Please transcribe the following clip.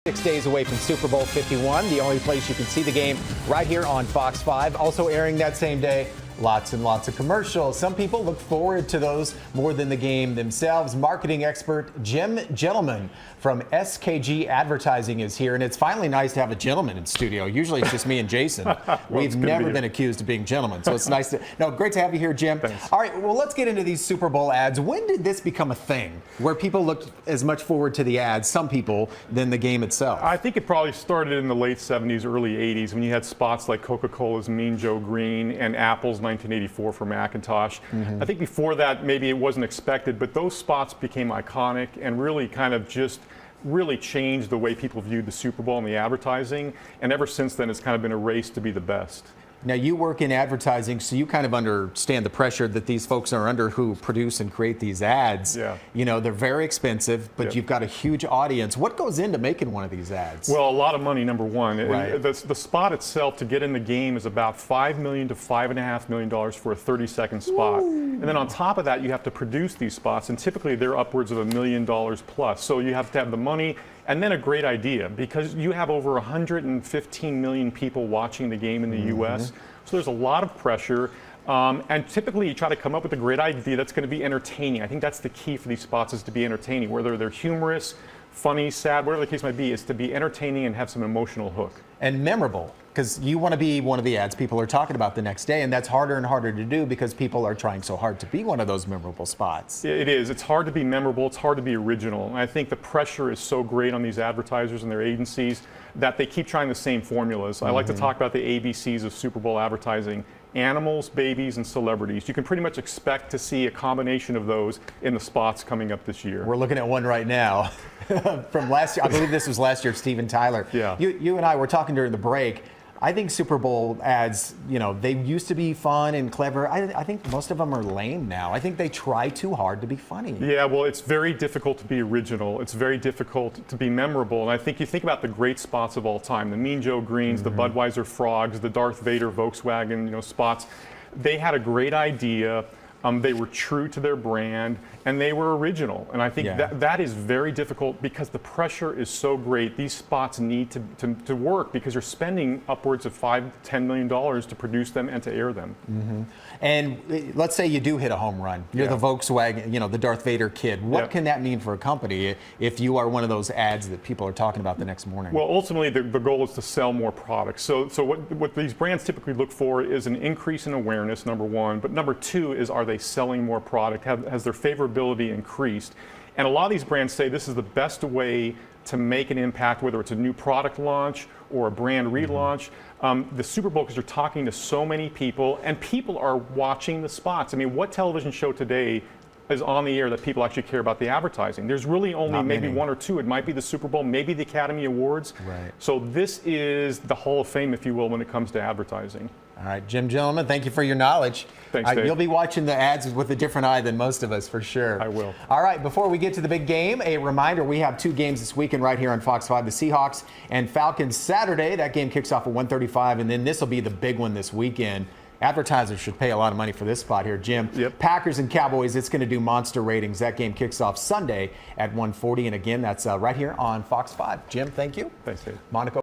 6 days away from Super Bowl 51, the only place you can see the game right here on Fox 5. Also airing that same day, lots and lots of commercials. Some people look forward to those more than the game themselves. Marketing expert Jim Gentleman from SKG Advertising is here, and it's finally nice to have a gentleman in studio. Usually it's just me and Jason. Well, We've never been accused of being gentlemen, so it's nice to. No, great to have you here, Jim. Thanks. All right, well, let's get into these Super Bowl ads. When did this become a thing where people looked as much forward to the ads, some people, than the game itself? I think it probably started in the late 70s, early 80s when you had spots like Coca-Cola's Mean Joe Green and Apple's 1984 for Macintosh. I think before that, maybe it wasn't expected, but those spots became iconic and really kind of just really changed the way people viewed the Super Bowl and the advertising. And ever since then, it's kind of been a race to be the best. Now, you work in advertising, so you kind of understand the pressure that these folks are under who produce and create these ads. Yeah. You know, they're very expensive, but Yep. you've got a huge audience. What goes into making one of these ads? Well, a lot of money, number one. Right. The spot itself to get in the game is about $5 million to $5.5 million for a 30-second spot. And then on top of that, you have to produce these spots, and typically they're upwards of $1 million plus. So you have to have the money and then a great idea, because you have over 115 million people watching the game in the U.S., so there's a lot of pressure. And typically you try to come up with a great idea that's going to be entertaining. I think that's the key for these spots, is to be entertaining. Whether they're humorous, funny, sad, whatever the case might be, is to be entertaining and have some emotional hook. And memorable, because you want to be one of the ads people are talking about the next day, and that's harder and harder to do because people are trying so hard to be one of those memorable spots. It is. It's hard to be memorable. It's hard to be original. And I think the pressure is so great on these advertisers and their agencies that they keep trying the same formulas. I like to talk about the ABCs of Super Bowl advertising: animals, babies, and celebrities. You can pretty much expect to see a combination of those in the spots coming up this year. We're looking at one right now from last year. I believe this was last year, Steven Tyler. Yeah. You and I were talking during the break. I think Super Bowl ads, you know, they used to be fun and clever. I think most of them are lame now. I think they try too hard to be funny. Yeah, well, it's very difficult to be original. It's very difficult to be memorable. And I think you think about the great spots of all time, the Mean Joe Greens, the Budweiser Frogs, the Darth Vader Volkswagen, spots. They had a great idea. They were true to their brand, and they were original. And I think that is very difficult because the pressure is so great. These spots need to work because you're spending upwards of $5 to $10 million to produce them and to air them. And let's say you do hit a home run. You're the Volkswagen, the Darth Vader kid. What can that mean for a company if you are one of those ads that people are talking about the next morning? Well, ultimately, the goal is to sell more products. So what these brands typically look for is an increase in awareness, number one. But number two is, are they selling more product? Has their favorability increased? And a lot of these brands say this is the best way to make an impact, whether it's a new product launch or a brand relaunch. The Super Bowl, because you're talking to so many people, and people are watching the spots. I mean, what television show today is on the air that people actually care about the advertising? There's really only maybe one or two. It might be the Super Bowl, maybe the Academy Awards. Right. So this is the Hall of Fame, if you will, when it comes to advertising. All right, Jim Gentleman, thank you for your knowledge. Thanks, Dave. You'll be watching the ads with a different eye than most of us, for sure. I will. All right, before we get to the big game, a reminder, we have two games this weekend right here on Fox 5, the Seahawks and Falcons Saturday. That game kicks off at 1:35, and then this will be the big one this weekend. Advertisers should pay a lot of money for this spot here, Jim. Yep. Packers and Cowboys, it's going to do monster ratings. That game kicks off Sunday at 1:40, and again, that's right here on Fox 5. Jim, thank you. Thanks, Dave. Monaco.